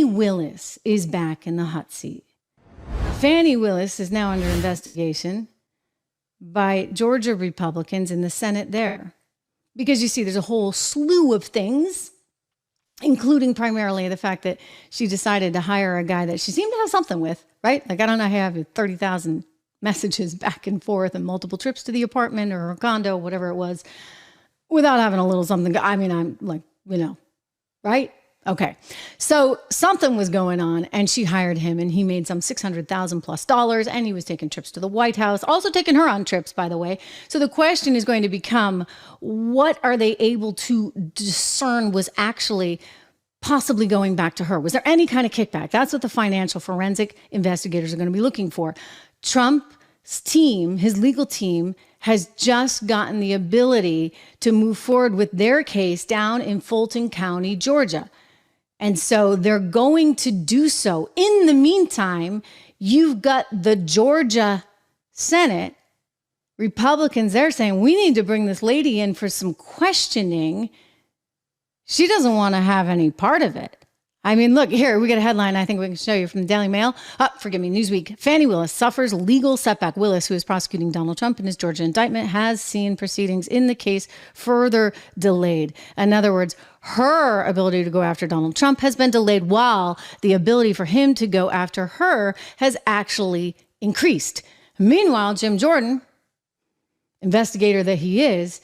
Willis is back in the hot seat. Fani Willis is now under investigation by Georgia Republicans in the Senate there. Because you see, there's a whole slew of things, including primarily the fact that she decided to hire a guy that she seemed to have something with, right? Like, I don't know how you have 30,000 messages back and forth and multiple trips to the apartment or her condo, whatever it was, without having a little something. I mean, I'm like, right? Okay. So something was going on and she hired him and he made some $600,000+ and he was taking trips to the White House, also taking her on trips, by the way. So the question is going to become, what are they able to discern was actually possibly going back to her? Was there any kind of kickback? That's what the financial forensic investigators are going to be looking for. Trump's team, his legal team, has just gotten the ability to move forward with their case down in Fulton County, Georgia. And so they're going to do so. In the meantime, you've got the Georgia Senate Republicans. They're saying, we need to bring this lady in for some questioning. She doesn't want to have any part of it. I mean, look, here, we got a headline I think we can show you from the Daily Mail. Newsweek. Fani Willis suffers legal setback. Willis, who is prosecuting Donald Trump in his Georgia indictment, has seen proceedings in the case further delayed. In other words, her ability to go after Donald Trump has been delayed while the ability for him to go after her has actually increased. Meanwhile, Jim Jordan, investigator that he is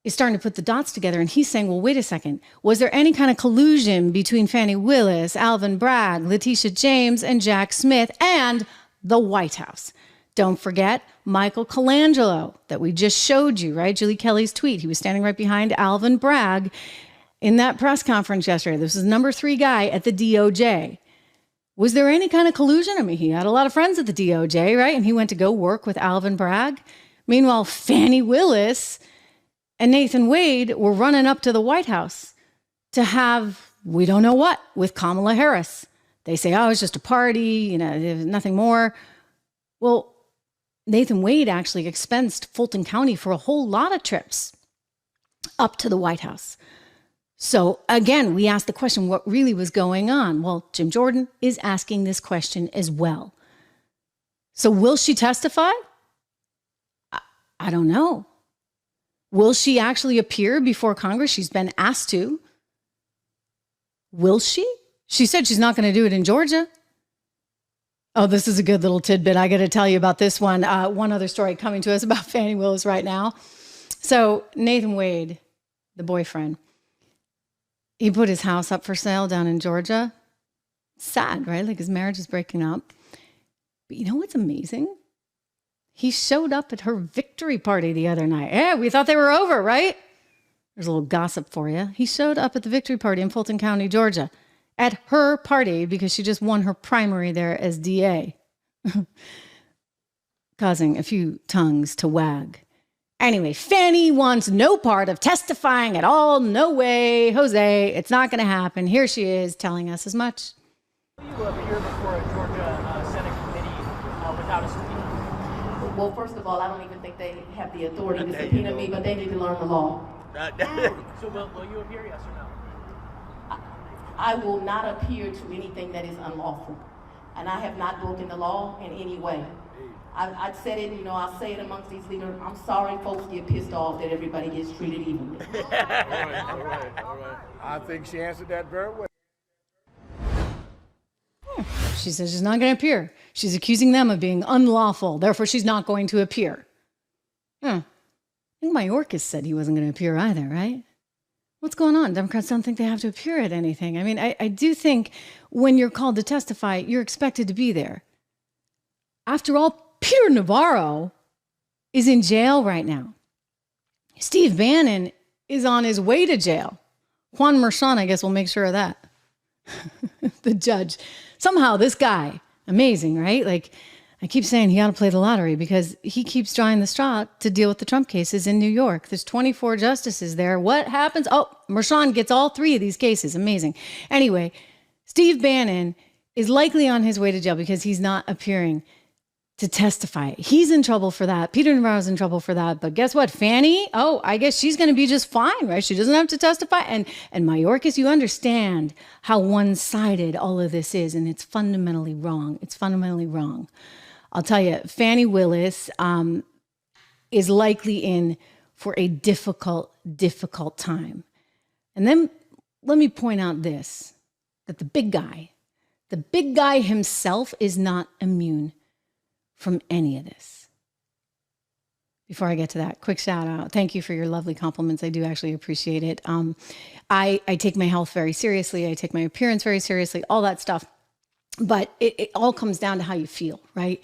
starting to put the dots together. And he's saying, well, wait a second. Was there any kind of collusion between Fani Willis, Alvin Bragg, Letitia James, and Jack Smith and the White House? Don't forget Michael Colangelo that we just showed you, right? Julie Kelly's tweet. He was standing right behind Alvin Bragg in that press conference yesterday. This is number 3 guy at the DOJ. Was there any kind of collusion? I mean, he had a lot of friends at the DOJ, right? And he went to go work with Alvin Bragg. Meanwhile, Fani Willis and Nathan Wade were running up to the White House to have, we don't know what, with Kamala Harris. They say, oh, it's just a party, there's nothing more. Well, Nathan Wade actually expensed Fulton County for a whole lot of trips up to the White House. So again, we asked the question, what really was going on? Well, Jim Jordan is asking this question as well. So will she testify? I don't know. Will she actually appear before Congress? She's been asked to. Will she? She said she's not going to do it in Georgia. Oh, this is a good little tidbit. I got to tell you about this one. One other story coming to us about Fani Willis right now. So Nathan Wade, the boyfriend, he put his house up for sale down in Georgia. Sad, right? Like his marriage is breaking up. But you know what's amazing? He showed up at her victory party the other night. Yeah, we thought they were over, right? There's a little gossip for you. He showed up at the victory party in Fulton County, Georgia, at her party because she just won her primary there as DA, causing a few tongues to wag. Anyway, Fani wants no part of testifying at all. No way, Jose, it's not going to happen. Here she is telling us as much. You appear before a Georgia Senate committee without a subpoena? Well, first of all, I don't even think they have the authority to subpoena me, but they need to learn the law. So will you appear, yes or no? I will not appear to anything that is unlawful. And I have not broken the law in any way. I said it, I'll say it amongst these leaders. I'm sorry folks get pissed off that everybody gets treated evenly. All right. I think she answered that very well. She says she's not going to appear. She's accusing them of being unlawful. Therefore, she's not going to appear. I think Mayorkas said he wasn't going to appear either, right? What's going on? Democrats don't think they have to appear at anything. I mean, I do think when you're called to testify, you're expected to be there. After all, Peter Navarro is in jail right now. Steve Bannon is on his way to jail. Juan Merchan, I guess, will make sure of that. The judge. Somehow this guy, amazing, right? Like, I keep saying he ought to play the lottery because he keeps drawing the straw to deal with the Trump cases in New York. There's 24 justices there. What happens? Oh, Merchan gets all 3 of these cases. Amazing. Anyway, Steve Bannon is likely on his way to jail because he's not appearing to testify. He's in trouble for that. Peter Navarro's in trouble for that. But guess what? Fanny, I guess she's going to be just fine, right? She doesn't have to testify. And Mayorkas, you understand how one-sided all of this is, and it's fundamentally wrong. It's fundamentally wrong. I'll tell you, Fani Willis is likely in for a difficult time. And then let me point out this, that the big guy himself is not immune from any of this. Before I get to that, quick shout out. Thank you for your lovely compliments. I do actually appreciate it. I take my health very seriously. I take my appearance very seriously, all that stuff. But it all comes down to how you feel, right?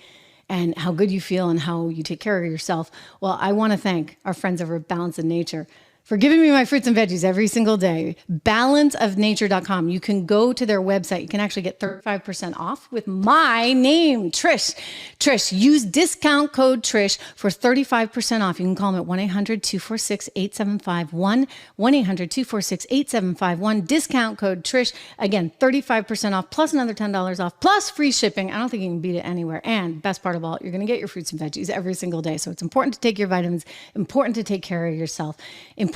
And how good you feel and how you take care of yourself. Well, I want to thank our friends over at Balance in Nature for giving me my fruits and veggies every single day. Balanceofnature.com. You can go to their website. You can actually get 35% off with my name, Trish. Trish, use discount code Trish for 35% off. You can call them at 1-800-246-8751. 1-800-246-8751. Discount code Trish. Again, 35% off plus another $10 off plus free shipping. I don't think you can beat it anywhere. And best part of all, you're going to get your fruits and veggies every single day. So it's important to take your vitamins, important to take care of yourself.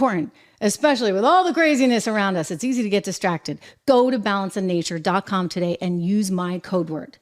Important, especially with all the craziness around us. It's easy to get distracted. Go to balanceofnature.com today and use my code word.